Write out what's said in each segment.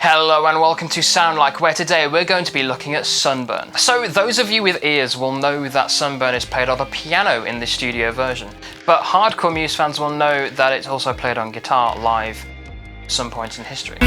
Hello and welcome to Sound Like, where today we're going to be looking at Sunburn. So those of you with ears will know that Sunburn is played on the piano in the studio version, but hardcore Muse fans will know that it's also played on guitar live at some point in history.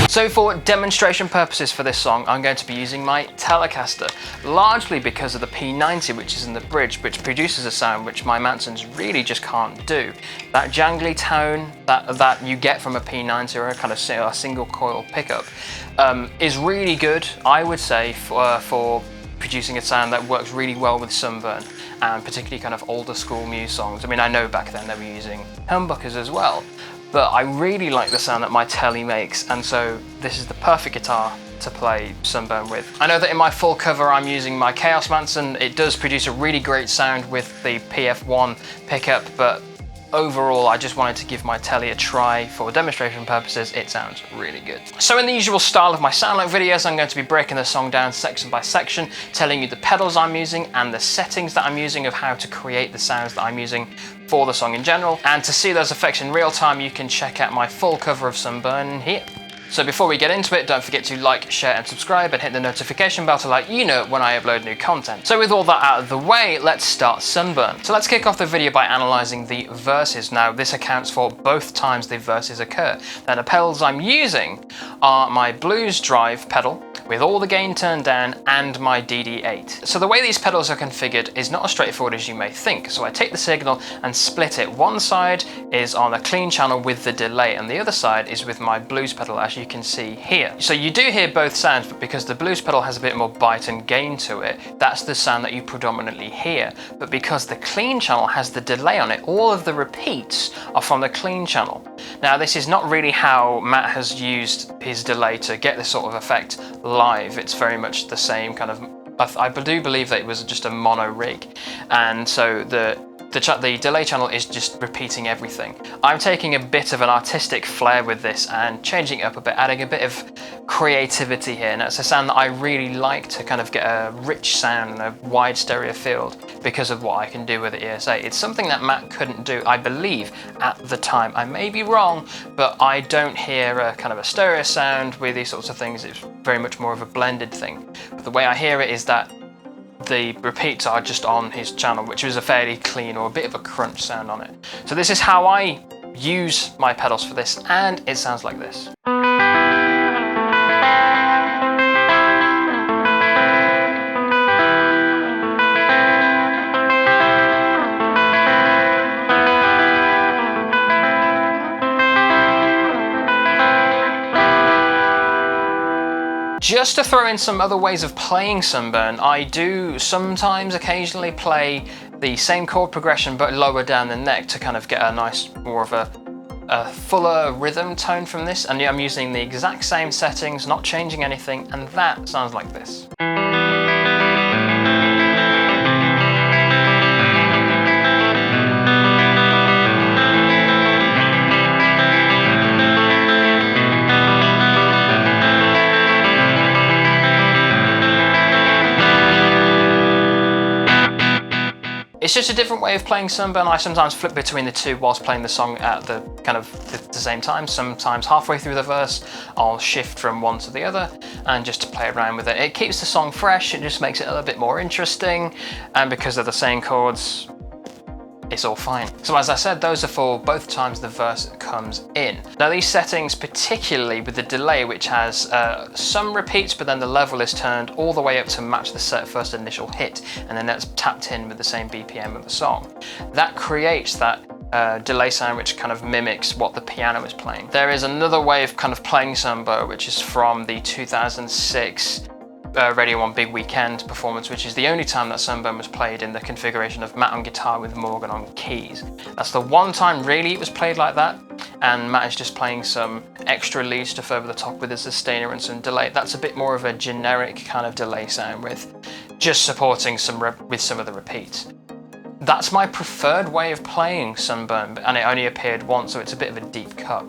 So for demonstration purposes for this song, I'm going to be using my Telecaster, largely because of the P90 which is in the bridge, which produces a sound which my Mansons really just can't do. That jangly tone that you get from a P90 or a kind of a single coil pickup is really good, I would say, for producing a sound that works really well with Sunburn, and particularly kind of older school Muse songs. I mean, I know back then they were using humbuckers as well, but I really like the sound that my Telly makes, and so this is the perfect guitar to play Sunburn with. I know that in my full cover I'm using my Chaos Manson. It does produce a really great sound with the PF1 pickup, but overall I just wanted to give my Telly a try. For demonstration purposes, it sounds really good. So in the usual style of my Sound Like videos, I'm going to be breaking the song down section by section, telling you the pedals I'm using and the settings that I'm using of how to create the sounds that I'm using for the song in general. And to see those effects in real time, you can check out my full cover of Sunburn here. So before we get into it, don't forget to like, share and subscribe and hit the notification bell to let you know when I upload new content. So with all that out of the way, let's start Sunburn. So let's kick off the video by analysing the verses. Now this accounts for both times the verses occur. Now the pedals I'm using are my blues drive pedal with all the gain turned down and my DD8. So the way these pedals are configured is not as straightforward as you may think. So I take the signal and split it. One side is on a clean channel with the delay and the other side is with my blues pedal, as you can see here. So you do hear both sounds, but because the blues pedal has a bit more bite and gain to it, that's the sound that you predominantly hear. But because the clean channel has the delay on it, all of the repeats are from the clean channel. Now this is not really how Matt has used his delay to get this sort of effect live. It's very much the same kind of, I do believe that it was just a mono rig, and so the delay channel is just repeating everything. I'm taking a bit of an artistic flair with this and changing it up a bit, adding a bit of creativity here, and it's a sound that I really like to kind of get a rich sound and a wide stereo field because of what I can do with the ESA. It's something that Matt couldn't do, I believe, at the time. I may be wrong, but I don't hear a kind of a stereo sound with these sorts of things. It's very much more of a blended thing. But the way I hear it is that the repeats are just on his channel, which is a fairly clean or a bit of a crunch sound on it. So this is how I use my pedals for this, and it sounds like this. Just to throw in some other ways of playing Sunburn, I do sometimes occasionally play the same chord progression but lower down the neck to kind of get a nice, more of a fuller rhythm tone from this, and I'm using the exact same settings, not changing anything, and that sounds like this. It's just a different way of playing Sunburn. I sometimes flip between the two whilst playing the song at the kind of the same time. Sometimes halfway through the verse, I'll shift from one to the other and just to play around with it. It keeps the song fresh, it just makes it a little bit more interesting, and because they're the same chords, it's all fine. So as I said, those are for both times the verse comes in. Now these settings, particularly with the delay, which has some repeats, but then the level is turned all the way up to match the first initial hit, and then that's tapped in with the same BPM of the song. That creates that delay sound which kind of mimics what the piano is playing. There is another way of kind of playing Sunburn, which is from the 2006 Radio 1 Big Weekend performance, which is the only time that Sunburn was played in the configuration of Matt on guitar with Morgan on keys. That's the one time really it was played like that, and Matt is just playing some extra lead stuff over the top with a sustainer and some delay. That's a bit more of a generic kind of delay sound with just supporting some of the repeats. That's my preferred way of playing Sunburn, and it only appeared once, so it's a bit of a deep cut.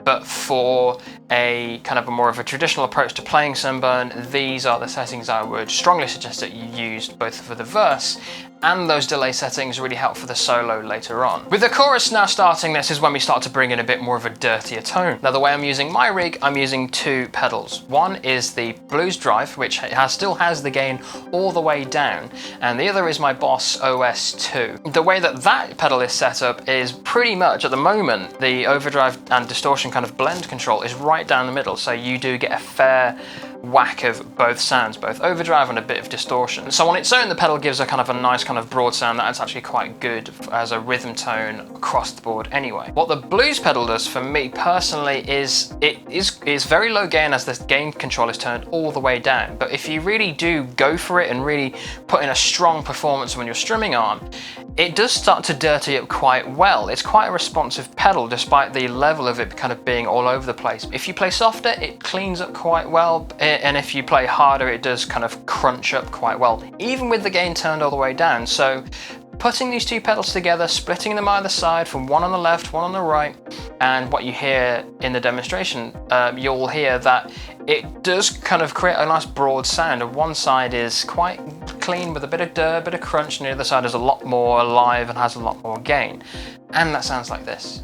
But for a kind of a more of a traditional approach to playing Sunburn, these are the settings I would strongly suggest that you use both for the verse, and those delay settings really help for the solo later on. With the chorus now starting, this is when we start to bring in a bit more of a dirtier tone. Now the way I'm using my rig, I'm using two pedals. One is the blues drive, which still has the gain all the way down, and the other is my Boss OS2. The way that that pedal is set up is pretty much, at the moment, the overdrive and distortion kind of blend control is right down the middle, so you do get a fair whack of both sounds, both overdrive and a bit of distortion. So on its own, the pedal gives a kind of a nice kind of broad sound that's actually quite good as a rhythm tone across the board anyway. What the blues pedal does for me personally is it's very low gain as the gain control is turned all the way down, but if you really do go for it and really put in a strong performance when you're strumming on, it does start to dirty up quite well. It's quite a responsive pedal despite the level of it kind of being all over the place. If you play softer, it cleans up quite well, and if you play harder, it does kind of crunch up quite well, even with the gain turned all the way down. So putting these two pedals together, splitting them either side, from one on the left, one on the right, and what you hear in the demonstration, you'll hear that it does kind of create a nice broad sound. And one side is quite clean with a bit of dirt, bit of crunch, and the other side is a lot more alive and has a lot more gain. And that sounds like this.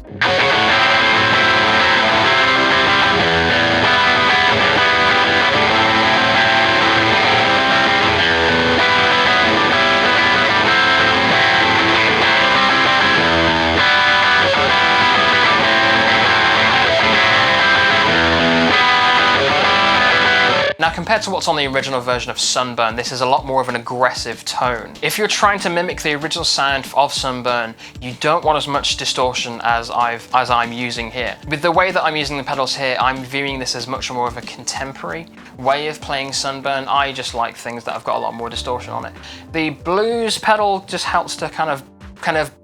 Now, compared to what's on the original version of Sunburn, this is a lot more of an aggressive tone. If you're trying to mimic the original sound of Sunburn, you don't want as much distortion as I'm using here. With the way that I'm using the pedals here, I'm viewing this as much more of a contemporary way of playing Sunburn. I just like things that have got a lot more distortion on it. The blues pedal just helps to kind of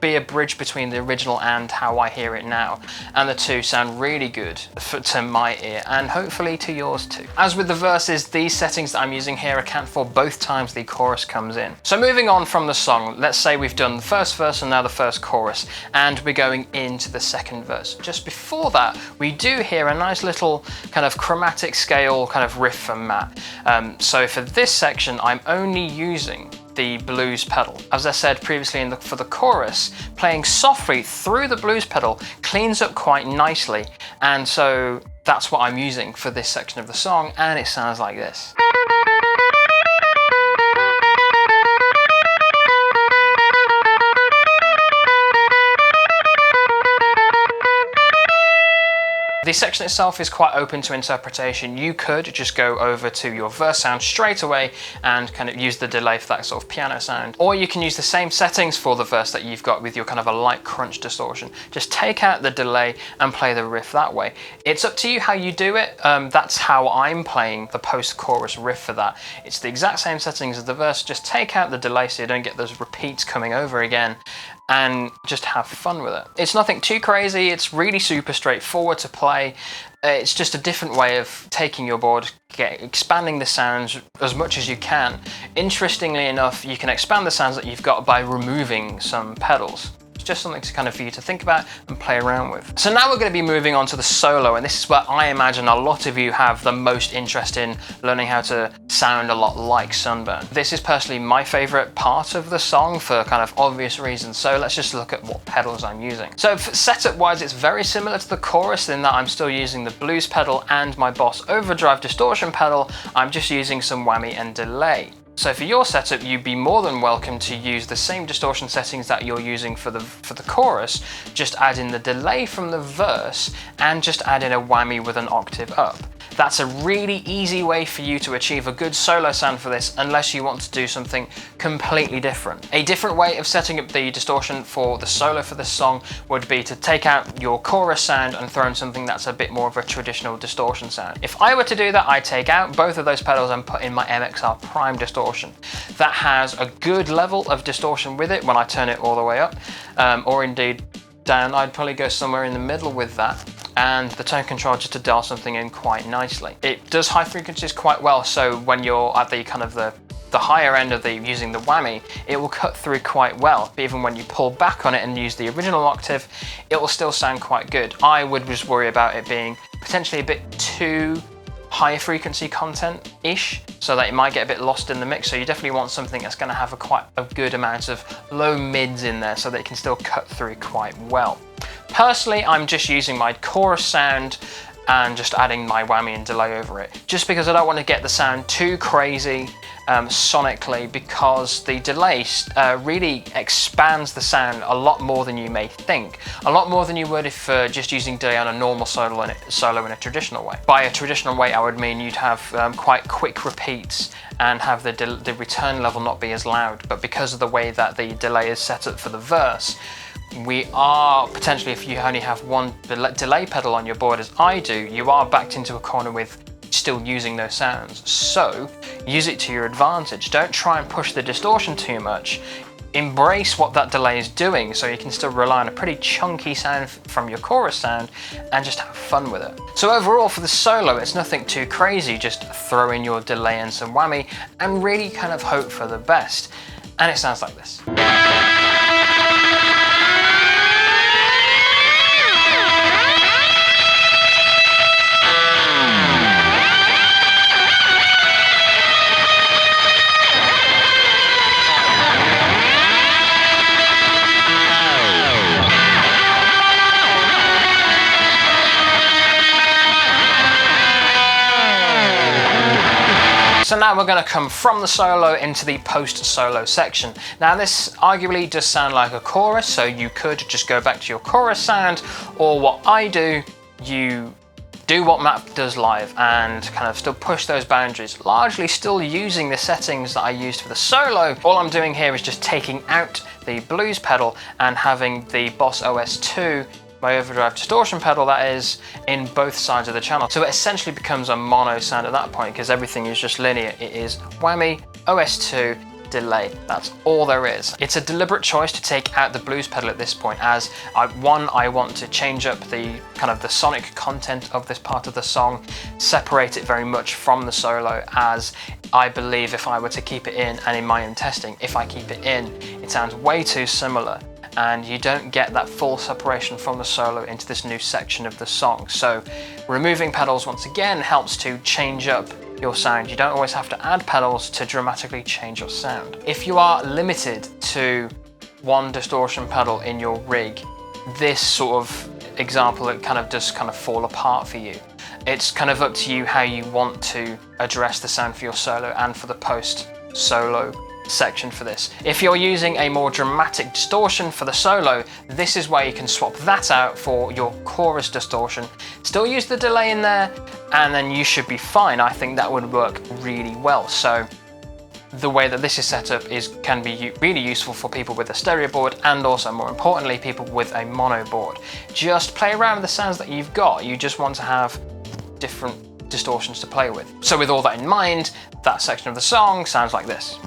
be a bridge between the original and how I hear it now, and the two sound really good to my ear, and hopefully to yours too. As with the verses, these settings that I'm using here account for both times the chorus comes in. So moving on from the song, let's say we've done the first verse and now the first chorus, and we're going into the second verse. Just before that, we do hear a nice little kind of chromatic scale kind of riff from Matt. So for this section, I'm only using the blues pedal. As I said previously for the chorus, playing softly through the blues pedal cleans up quite nicely, and so that's what I'm using for this section of the song, and it sounds like this. The section itself is quite open to interpretation. You could just go over to your verse sound straight away and kind of use the delay for that sort of piano sound. Or you can use the same settings for the verse that you've got with your kind of a light crunch distortion. Just take out the delay and play the riff that way. It's up to you how you do it. That's how I'm playing the post-chorus riff for that. It's the exact same settings as the verse, just take out the delay so you don't get those repeats coming over again, and just have fun with it. It's nothing too crazy, it's really super straightforward to play. It's just a different way of taking your board, expanding the sounds as much as you can. Interestingly enough, you can expand the sounds that you've got by removing some pedals. It's just something to kind of for you to think about and play around with. So now we're going to be moving on to the solo, and this is where I imagine a lot of you have the most interest in learning how to sound a lot like Sunburn. This is personally my favorite part of the song for kind of obvious reasons, so let's just look at what pedals I'm using. So setup wise, it's very similar to the chorus in that I'm still using the blues pedal and my Boss overdrive distortion pedal. I'm just using some whammy and delay. So for your setup, you'd be more than welcome to use the same distortion settings that you're using for the chorus, just add in the delay from the verse and just add in a whammy with an octave up. That's a really easy way for you to achieve a good solo sound for this, unless you want to do something completely different. A different way of setting up the distortion for the solo for this song would be to take out your chorus sound and throw in something that's a bit more of a traditional distortion sound. If I were to do that, I'd take out both of those pedals and put in my MXR Prime distortion. That has a good level of distortion with it when I turn it all the way up, or indeed down. I'd probably go somewhere in the middle with that, and the tone control just to dial something in quite nicely. It does high frequencies quite well, so when you're at the kind of the the higher end of using the whammy, it will cut through quite well. But even when you pull back on it and use the original octave, it will still sound quite good. I would just worry about it being potentially a bit too higher frequency content-ish, so that it might get a bit lost in the mix. So you definitely want something that's going to have quite a good amount of low mids in there so that it can still cut through quite well. Personally, I'm just using my chorus sound and just adding my whammy and delay over it, just because I don't want to get the sound too crazy sonically, because the delay really expands the sound a lot more than you may think, a lot more than you would if just using delay on a normal solo in a traditional way. By a traditional way, I would mean you'd have quite quick repeats and have the return level not be as loud, but because of the way that the delay is set up for the verse, we are potentially, if you only have one delay pedal on your board as I do, you are backed into a corner with still using those sounds. So use it to your advantage. Don't try and push the distortion too much. Embrace what that delay is doing so you can still rely on a pretty chunky sound from your chorus sound and just have fun with it. So overall for the solo, it's nothing too crazy. Just throw in your delay and some whammy and really kind of hope for the best. And it sounds like this. So now we're going to come from the solo into the post-solo section. Now this arguably does sound like a chorus, so you could just go back to your chorus sound, or what I do, you do what Matt does live and kind of still push those boundaries, largely still using the settings that I used for the solo. All I'm doing here is just taking out the blues pedal and having the Boss OS2, my overdrive distortion pedal, that is, in both sides of the channel. So it essentially becomes a mono sound at that point because everything is just linear. It is whammy, OS2, delay. That's all there is. It's a deliberate choice to take out the blues pedal at this point, as I want to change up the kind of the sonic content of this part of the song, separate it very much from the solo, as I believe if I were to keep it in, and in my own testing, if I keep it in, it sounds way too similar and you don't get that full separation from the solo into this new section of the song. So removing pedals once again helps to change up your sound. You don't always have to add pedals to dramatically change your sound. If you are limited to one distortion pedal in your rig, this sort of example, it kind of does kind of fall apart for you. It's kind of up to you how you want to address the sound for your solo and for the post solo section for this. If you're using a more dramatic distortion for the solo, this is where you can swap that out for your chorus distortion. Still use the delay in there, and then you should be fine. I think that would work really well. So the way that this is set up can be really useful for people with a stereo board, and also more importantly people with a mono board. Just play around with the sounds that you've got. You just want to have different distortions to play with. So with all that in mind, that section of the song sounds like this.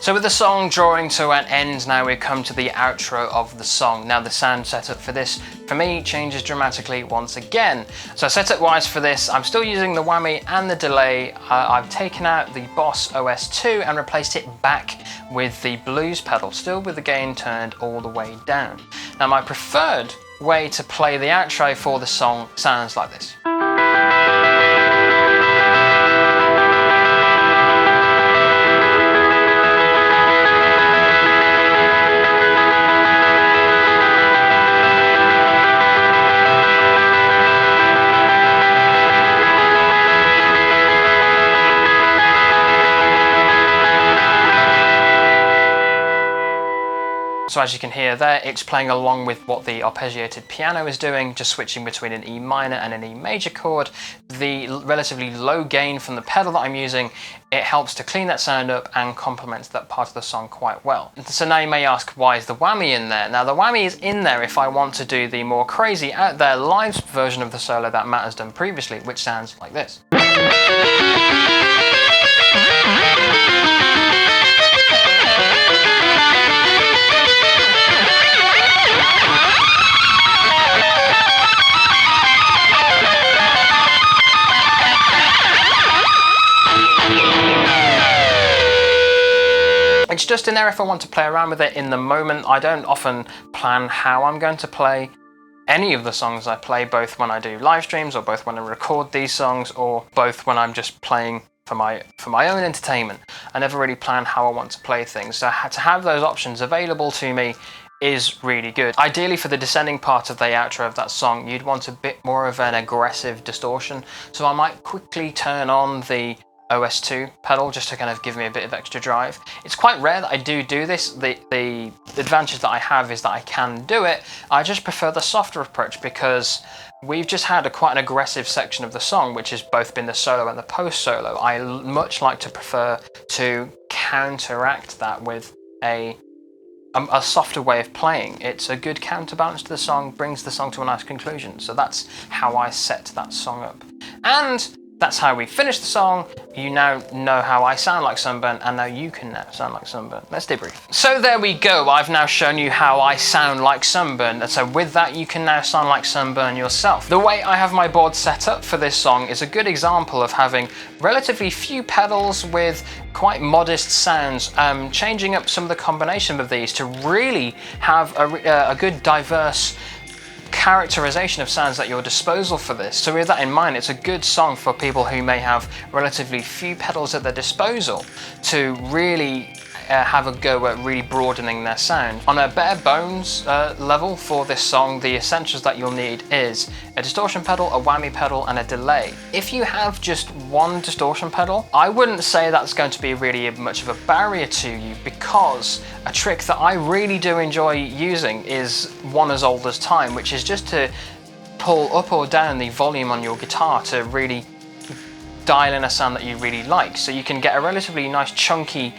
So with the song drawing to an end, now we come to the outro of the song. Now the sound setup for this, for me, changes dramatically once again. So setup wise for this, I'm still using the whammy and the delay. I've taken out the Boss OS2 and replaced it back with the blues pedal, still with the gain turned all the way down. Now my preferred way to play the outro for the song sounds like this. So So as you can hear there, it's playing along with what the arpeggiated piano is doing, just switching between an E minor and an E major chord. The relatively low gain from the pedal that I'm using, it helps to clean that sound up and complements that part of the song quite well. So now you may ask, why is the whammy in there? Now the whammy is in there if I want to do the more crazy out there live version of the solo that Matt has done previously, which sounds like this. It's just in there if I want to play around with it in the moment. I don't often plan how I'm going to play any of the songs I play, both when I do live streams or both when I record these songs or both when I'm just playing for my own entertainment. I never really plan how I want to play things. So to have those options available to me is really good. Ideally for the descending part of the outro of that song, you'd want a bit more of an aggressive distortion. So I might quickly turn on the OS2 pedal just to kind of give me a bit of extra drive. It's quite rare that I do this. The advantage that I have is that I can do it. I just prefer the softer approach because we've just had quite an aggressive section of the song, which has both been the solo and the post solo. I much like to prefer to counteract that with a softer way of playing. It's a good counterbalance to the song, brings the song to a nice conclusion. So that's how I set that song up. And that's how we finish the song. You now know how I sound like Sunburn, and now you can now sound like Sunburn. Let's debrief. So there we go. I've now shown you how I sound like Sunburn. And so with that, you can now sound like Sunburn yourself. The way I have my board set up for this song is a good example of having relatively few pedals with quite modest sounds, changing up some of the combination of these to really have a good diverse characterization of sounds at your disposal for this. So with that in mind, it's a good song for people who may have relatively few pedals at their disposal to really have a go at really broadening their sound. On a bare bones level for this song, the essentials that you'll need is a distortion pedal, a whammy pedal, and a delay. If you have just one distortion pedal, I wouldn't say that's going to be really much of a barrier to you, because a trick that I really do enjoy using is one as old as time, which is just to pull up or down the volume on your guitar to really dial in a sound that you really like. So you can get a relatively nice chunky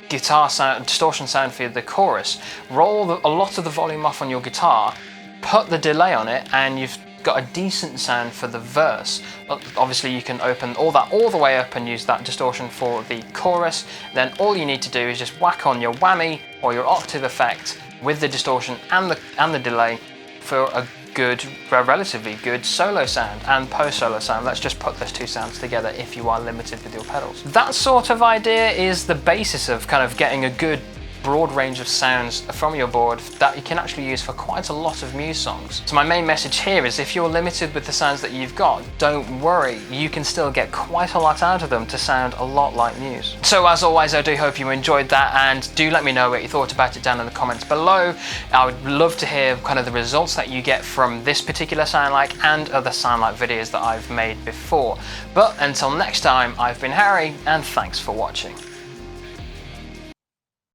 guitar sound, distortion sound for the chorus, roll a lot of the volume off on your guitar, put the delay on it, and you've got a decent sound for the verse. Obviously you can open all that all the way up and use that distortion for the chorus. Then all you need to do is just whack on your whammy or your octave effect with the distortion and the delay for a relatively good solo sound and post solo sound. Let's just put those two sounds together if you are limited with your pedals. That sort of idea is the basis of kind of getting a good broad range of sounds from your board that you can actually use for quite a lot of Muse songs. So my main message here is, if you're limited with the sounds that you've got, don't worry, you can still get quite a lot out of them to sound a lot like Muse. So as always, I do hope you enjoyed that, and do let me know what you thought about it down in the comments below. I would love to hear kind of the results that you get from this particular sound like and other sound like videos that I've made before. But until next time, I've been Harry, and thanks for watching.